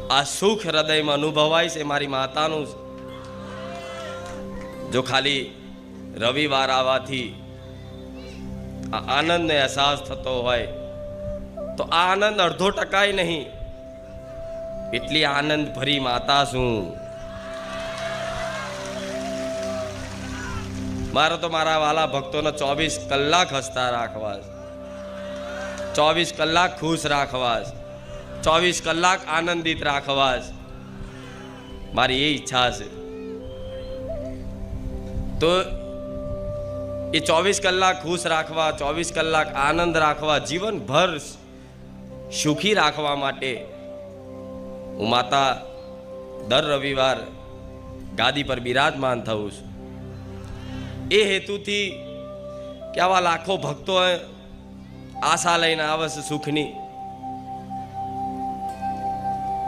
આ સુખ હૃદયમાં અનુભવાય છે મારી માતાનું. જો ખાલી રવિવાર આવવાથી આ આનંદનો અહેસાસ થતો હોય તો આ આનંદ અડધો ટકાય નહીં. એટલી આનંદ ભરી માતા છું. મારે તો મારા વાલા ભક્તોને 24 કલાક હસતા રાખવા, 24 કલાક ખુશ રાખવા, 24 કલાક આનંદિત રાખવા. મારી એ ઈચ્છા છે. તો એ 24 કલાક ખુશ રાખવા, 24 કલાક આનંદ રાખવા, જીવનભર સુખી રાખવા માટે હું માતા દર રવિવાર ગાદી પર બિરાજમાન થઉં છું. એ હેતુથી કે આવા લાખો ભક્તો આશા લઈને આવે છે સુખની,